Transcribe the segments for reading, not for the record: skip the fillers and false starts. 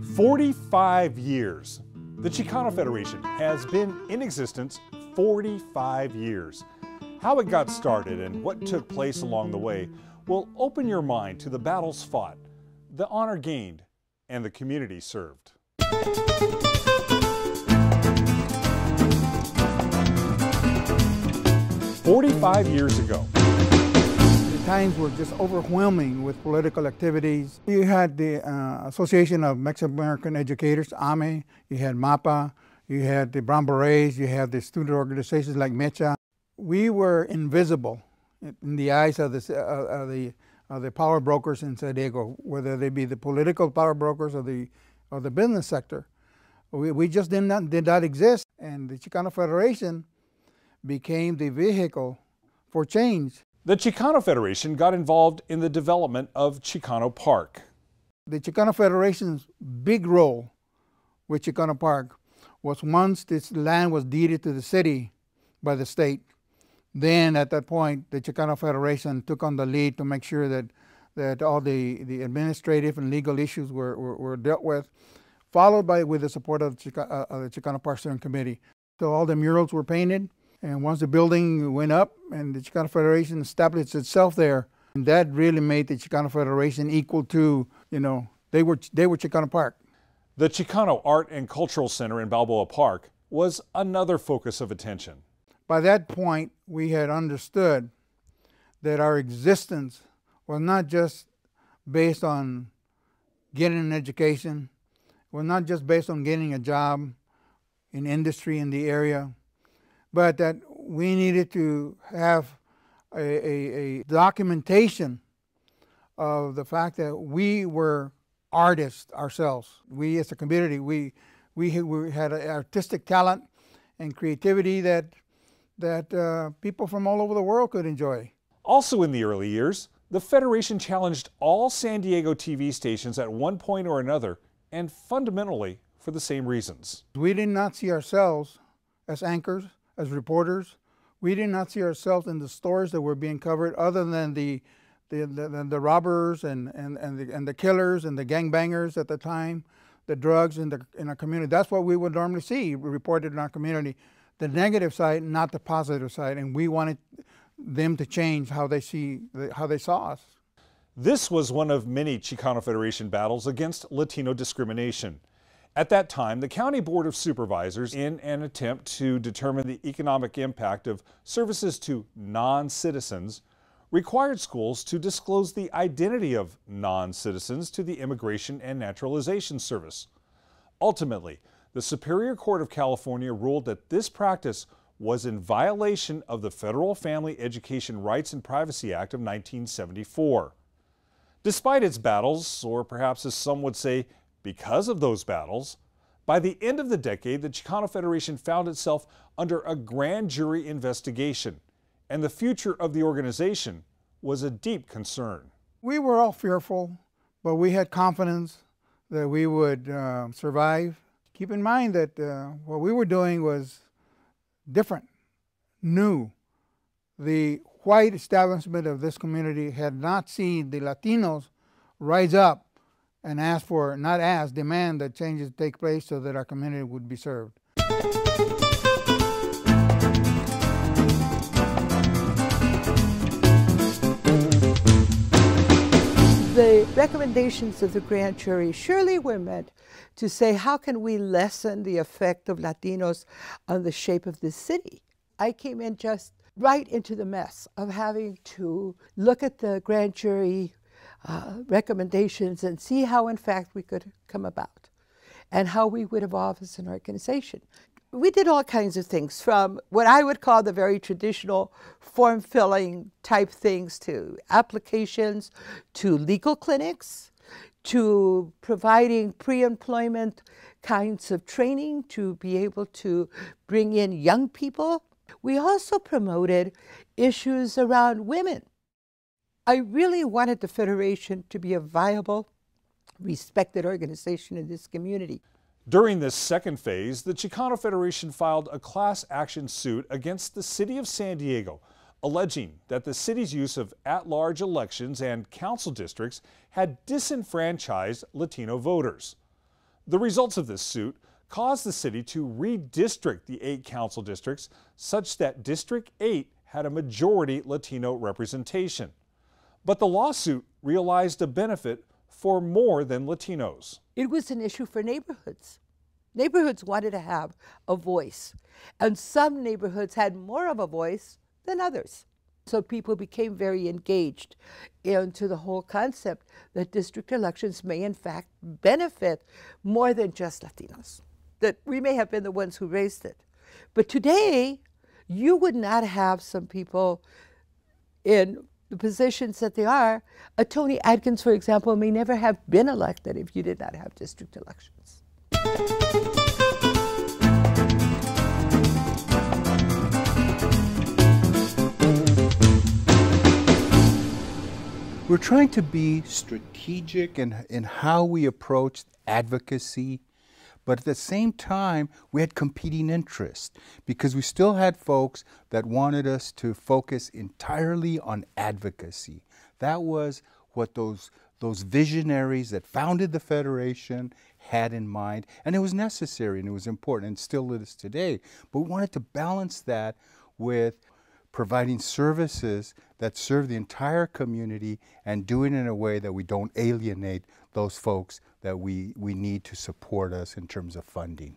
45 years. The Chicano Federation has been in existence 45 years. How it got started and what took place along the way will open your mind to the battles fought, the honor gained, and the community served. 45 years ago. The times were just overwhelming with political activities. You had the Association of Mexican Educators, AME, you had MAPA, you had the Brown Berets, you had the student organizations like MECHA. We were invisible in the eyes of the power brokers in San Diego, whether they be the political power brokers or the business sector. We just did not exist, and the Chicano Federation became the vehicle for change. The Chicano Federation got involved in the development of Chicano Park. The Chicano Federation's big role with Chicano Park was once this land was deeded to the city by the state, then at that point the Chicano Federation took on the lead to make sure that all the administrative and legal issues were dealt with, followed with the support of the Chicano Park Steering Committee. So all the murals were painted, and once the building went up and the Chicano Federation established itself there, and that really made the Chicano Federation equal to, they were Chicano Park. The Chicano Art and Cultural Center in Balboa Park was another focus of attention. By that point, we had understood that our existence was not just based on getting an education, was not just based on getting a job in industry in the area, but that we needed to have a documentation of the fact that we were artists ourselves. We as a community, we had an artistic talent and creativity that people from all over the world could enjoy. Also in the early years, the Federation challenged all San Diego TV stations at one point or another, and fundamentally for the same reasons. We did not see ourselves as anchors, as reporters. We did not see ourselves in the stories that were being covered, other than the robbers and the killers and the gangbangers at the time, the drugs in our community. That's what we would normally see reported in our community. The negative side, not the positive side, and we wanted them to change how they saw us. This was one of many Chicano Federation battles against Latino discrimination. At that time, the County Board of Supervisors, in an attempt to determine the economic impact of services to non-citizens, required schools to disclose the identity of non-citizens to the Immigration and Naturalization Service. Ultimately, the Superior Court of California ruled that this practice was in violation of the Federal Family Education Rights and Privacy Act of 1974. Despite its battles, or perhaps as some would say, because of those battles, by the end of the decade, the Chicano Federation found itself under a grand jury investigation, and the future of the organization was a deep concern. We were all fearful, but we had confidence that we would survive. Keep in mind that what we were doing was different, new. The white establishment of this community had not seen the Latinos rise up and demand that changes take place so that our community would be served. The recommendations of the grand jury surely were meant to say, how can we lessen the effect of Latinos on the shape of this city? I came in just right into the mess of having to look at the grand jury recommendations and see how in fact we could come about and how we would evolve as an organization. We did all kinds of things, from what I would call the very traditional form filling type things, to applications, to legal clinics, to providing pre-employment kinds of training to be able to bring in young people. We also promoted issues around women. I really wanted the Federation to be a viable, respected organization in this community. During this second phase, the Chicano Federation filed a class action suit against the city of San Diego, alleging that the city's use of at-large elections and council districts had disenfranchised Latino voters. The results of this suit caused the city to redistrict the 8 council districts such that District 8 had a majority Latino representation. But the lawsuit realized a benefit for more than Latinos. It was an issue for neighborhoods. Neighborhoods wanted to have a voice, and some neighborhoods had more of a voice than others. So people became very engaged into the whole concept that district elections may in fact benefit more than just Latinos. That we may have been the ones who raised it. But today, you would not have some people in the positions that they are. A Tony Atkins, for example, may never have been elected if you did not have district elections. We're trying to be strategic in how we approach advocacy, but at the same time, we had competing interests because we still had folks that wanted us to focus entirely on advocacy. That was what those visionaries that founded the Federation had in mind, and it was necessary and it was important and still is today. But we wanted to balance that with providing services that serve the entire community and do it in a way that we don't alienate those folks that we need to support us in terms of funding.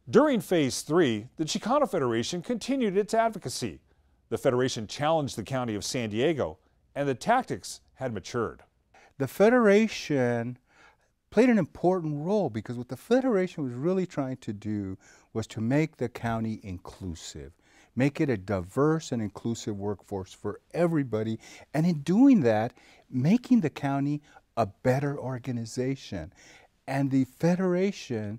During Phase 3, the Chicano Federation continued its advocacy. The Federation challenged the County of San Diego, and the tactics had matured. The Federation played an important role because what the Federation was really trying to do was to make the county inclusive. Make it a diverse and inclusive workforce for everybody, and in doing that, making the county a better organization. And the Federation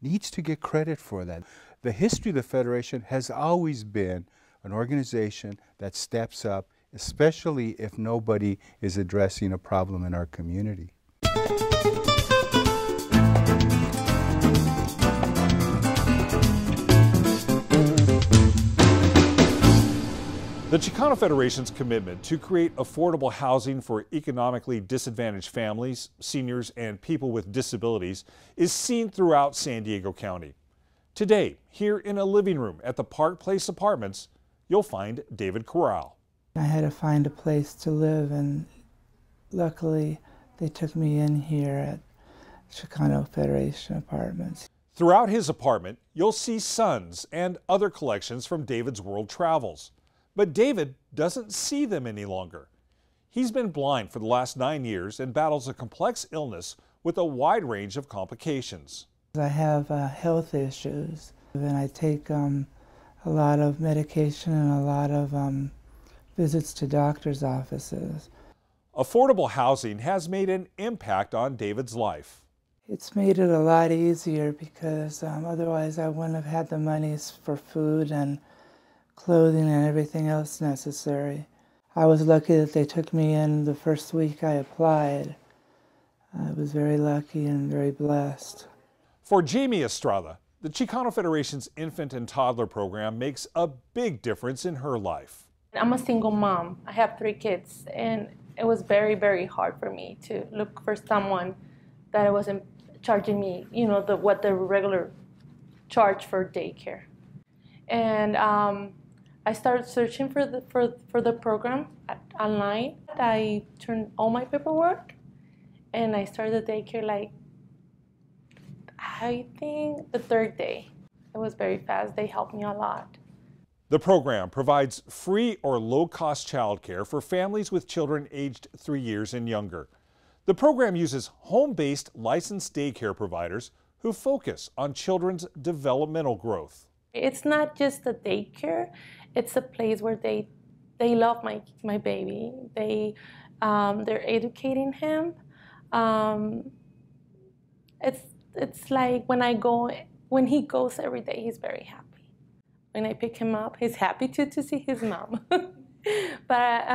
needs to get credit for that. The history of the Federation has always been an organization that steps up, especially if nobody is addressing a problem in our community. The Chicano Federation's commitment to create affordable housing for economically disadvantaged families, seniors, and people with disabilities is seen throughout San Diego County. Today, here in a living room at the Park Place Apartments, you'll find David Corral. I had to find a place to live, and luckily they took me in here at Chicano Federation Apartments. Throughout his apartment, you'll see Sons and other collections from David's world travels. But David doesn't see them any longer. He's been blind for the last 9 years and battles a complex illness with a wide range of complications. I have health issues, and I take a lot of medication and a lot of visits to doctor's offices. Affordable housing has made an impact on David's life. It's made it a lot easier because otherwise I wouldn't have had the monies for food and clothing and everything else necessary. I was lucky that they took me in the first week I applied. I was very lucky and very blessed. For Jamie Estrada, the Chicano Federation's infant and toddler program makes a big difference in her life. I'm a single mom. I have 3 kids, and it was very, very hard for me to look for someone that wasn't charging me, what the regular charge for daycare. And I started searching for the program online. I turned all my paperwork, and I started the daycare I think the 3rd day. It was very fast. They helped me a lot. The program provides free or low-cost childcare for families with children aged 3 years and younger. The program uses home-based licensed daycare providers who focus on children's developmental growth. It's not just a daycare. It's a place where they love my baby. They're educating him. It's like when he goes every day, he's very happy. When I pick him up, he's happy to see his mom. But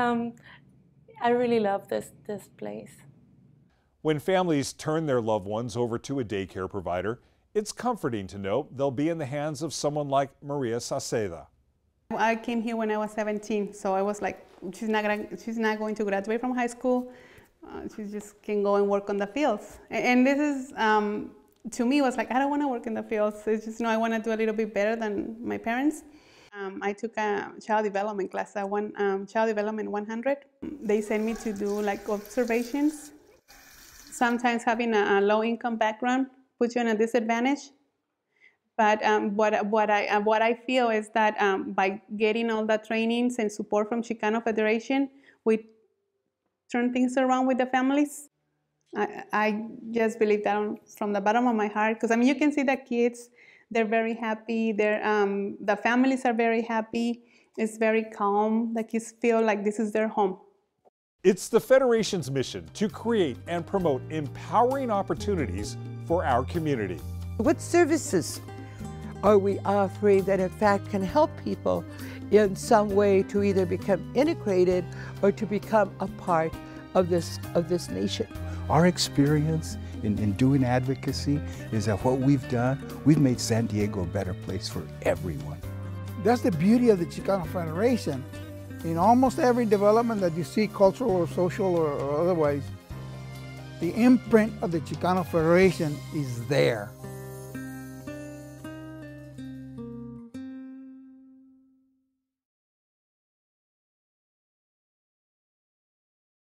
I really love this place. When families turn their loved ones over to a daycare provider, it's comforting to know they'll be in the hands of someone like Maria Saceda. I came here when I was 17, so I was like, she's not going to graduate from high school. She just can go and work on the fields. And this is to me, it was like, I don't want to work in the fields. It's just, I want to do a little bit better than my parents. I took a child development class, Child Development 100. They sent me to do like observations. Sometimes having a low-income background puts you in a disadvantage. But what I feel is that by getting all the trainings and support from Chicano Federation, we turn things around with the families. I just believe that from the bottom of my heart, because I mean, you can see the kids, they're very happy. The families are very happy. It's very calm. The kids feel like this is their home. It's the Federation's mission to create and promote empowering opportunities for our community. What services are we offering that in fact can help people in some way to either become integrated or to become a part of this nation? Our experience in doing advocacy is that what we've done, we've made San Diego a better place for everyone. That's the beauty of the Chicano Federation. In almost every development that you see, cultural or social or otherwise, the imprint of the Chicano Federation is there.